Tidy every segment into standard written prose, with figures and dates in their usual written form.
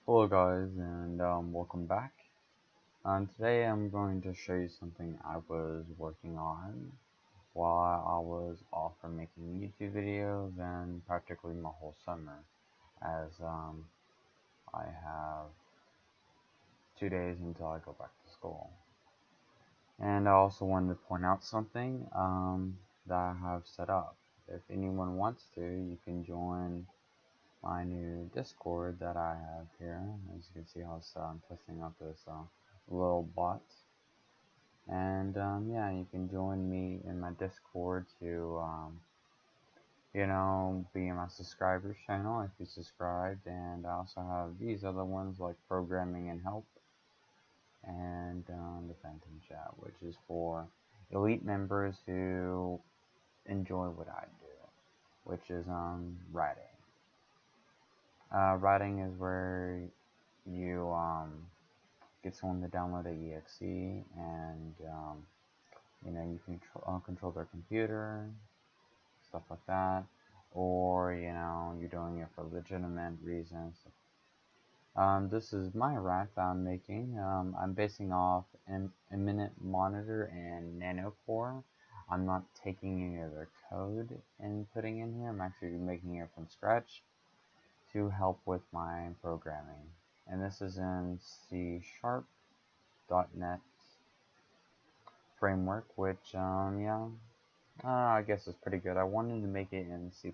Hello guys and welcome back. Today I'm going to show you something I was working on while I was off from making YouTube videos and practically my whole summer as I have 2 days until I go back to school. And I also wanted to point out something that I have set up. If anyone wants to, you can join my new Discord that I have here. As you can see, I'm testing out this little bot, and yeah, you can join me in my Discord to be in my subscribers channel if you subscribed, and I also have these other ones like programming and help, and the Phantom Chat, which is for elite members who enjoy what I do, which is writing. Writing is where you get someone to download a exe, and you can control their computer, stuff like that, or you're doing it for legitimate reasons. This is my rack that I'm making. I'm basing off Eminent Monitor and Nanocore. I'm not taking any of their code and putting in here. I'm actually making it from scratch to help with my programming. And this is in C Sharp .NET framework, which yeah, I guess it's pretty good. I wanted to make it in C++,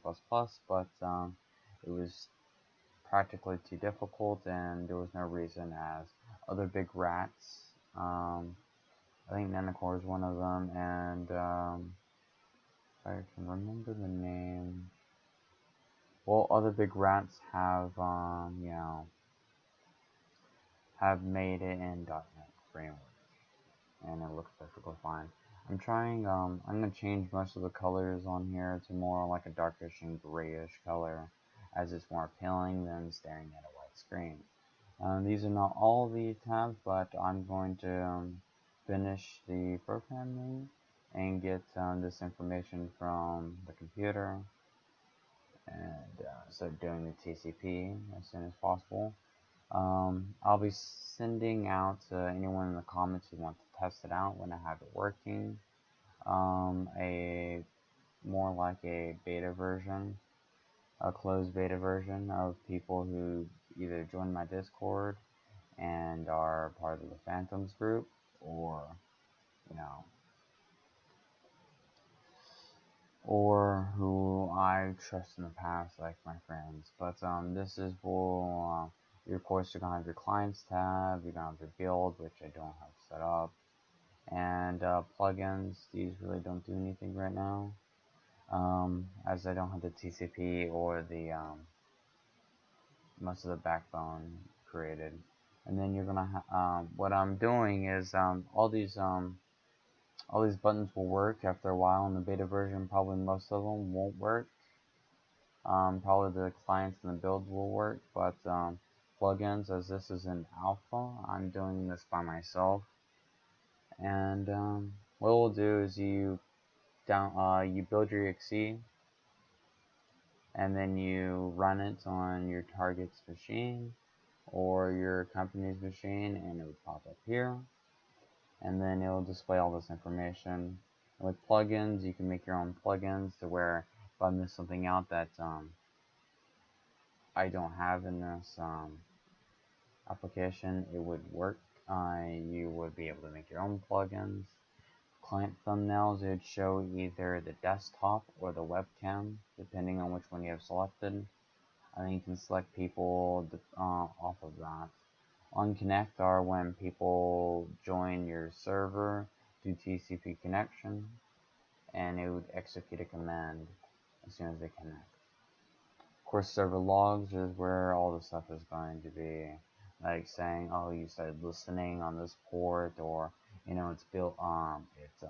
but it was practically too difficult, and there was no reason as other big rats. I think Nanocore is one of them, and if I can remember the name. Well, other big rats have have made it in .NET framework, and it looks perfectly fine. I'm gonna change most of the colors on here to more like a darkish and grayish color, as it's more appealing than staring at a white screen. These are not all the tabs, but I'm going to finish the programming and get this information from the computer and start doing the TCP as soon as possible. I'll be sending out to anyone in the comments who want to test it out when I have it working. A more like a beta version, a closed beta version of people who either join my Discord and are part of the Phantoms group, or you know, or who I trust in the past, like my friends. But this is for of course you're gonna have your clients tab, you're gonna have your build, which I don't have set up, and plugins. These really don't do anything right now, as I don't have the TCP or the most of the backbone created. And then you're gonna what I'm doing is all these buttons will work after a while. In the beta version, probably most of them won't work. Probably the clients and the builds will work, but plugins, as this is an alpha, I'm doing this by myself. And what we'll do is you build your exe, and then you run it on your target's machine or your company's machine, and it would pop up here, and then it will display all this information. And with plugins, you can make your own plugins to where if I miss something out that I don't have in this application, it would work. You would be able to make your own plugins. Client thumbnails, it would show either the desktop or the webcam, depending on which one you have selected. I think you can select people off of that. On connect are when people join your server, do TCP connection, and it would execute a command as soon as they connect. Of course, server logs is where all the stuff is going to be, like saying, oh, you started listening on this port, or it's built it's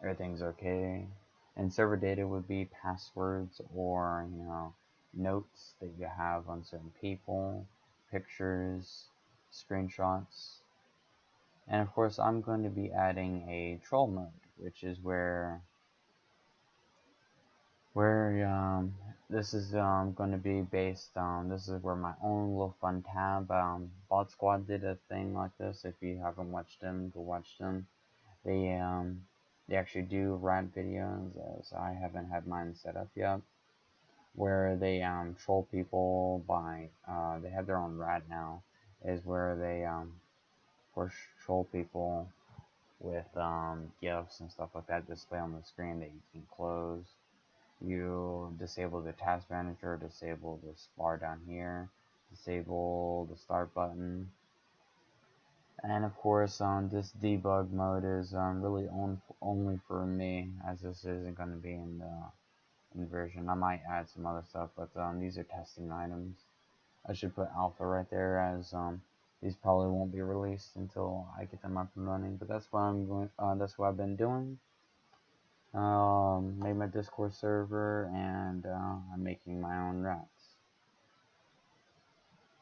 everything's okay. And server data would be passwords, or notes that you have on certain people, pictures, screenshots. And of course, I'm going to be adding a troll mode, which is where this is going to be based on, this is where my own little fun tab, Bot Squad did a thing like this. If you haven't watched them, go watch them. They actually do rat videos, as I haven't had mine set up yet, where they troll people by, they have their own rat now, is where they of course troll people with gifts and stuff like that display on the screen that you can close. You disable the task manager, disable this bar down here, disable the start button, and of course this debug mode is really only for me, as this isn't going to be in the version. I might add some other stuff, but these are testing items. I should put alpha right there, as these probably won't be released until I get them up and running. But that's what I'm going. That's what I've been doing. Made my Discord server, and I'm making my own rats.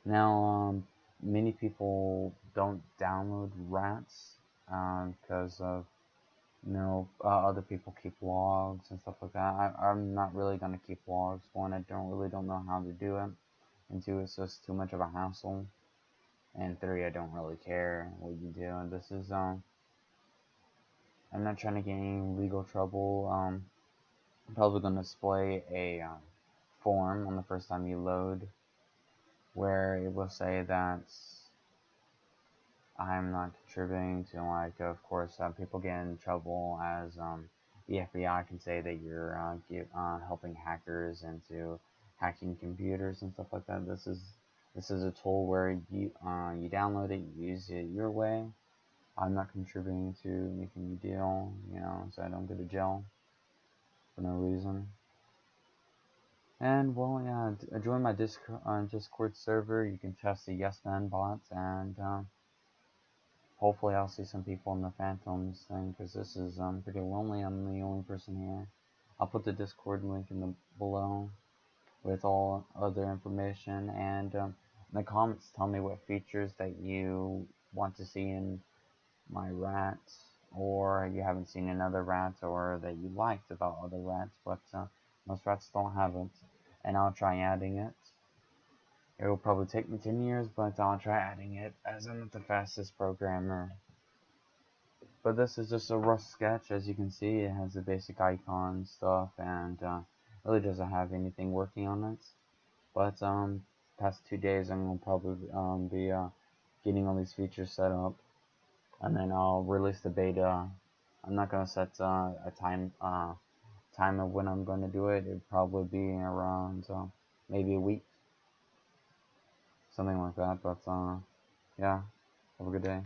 Now, many people don't download rats because of, you know, other people keep logs and stuff like that. I'm not really gonna keep logs. One, I don't know how to do it, and two, it's just too much of a hassle, and three, I don't really care what you do. And this is I'm not trying to get any legal trouble. I'm probably gonna display a form on the first time you load, where it will say that I'm not contributing to, like, of course, people get in trouble, as the FBI can say that you're helping hackers into hacking computers and stuff like that. This is a tool where you download it, you use it your way. I'm not contributing to making a deal, you know, so I don't go to jail for no reason. And well, yeah, join my Discord server. You can test the Yes Man bots, and hopefully I'll see some people in the Phantoms thing, because this is pretty lonely. I'm the only person here. I'll put the Discord link in the below with all other information, and in the comments tell me what features that you want to see in my rats, or you haven't seen another rat, or that you liked about other rats, but most rats don't have it, and I'll try adding it. It will probably take me 10 years, but I'll try adding it, as I'm not the fastest programmer. But this is just a rough sketch. As you can see, it has the basic icon stuff, and really doesn't have anything working on it. But past 2 days, I'm gonna probably be getting all these features set up, and then I'll release the beta. I'm not gonna set a time of when I'm gonna do it. It'd probably be around maybe a week, something like that. But yeah, have a good day,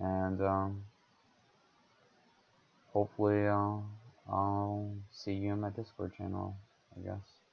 and hopefully I'll see you in my Discord channel, I guess.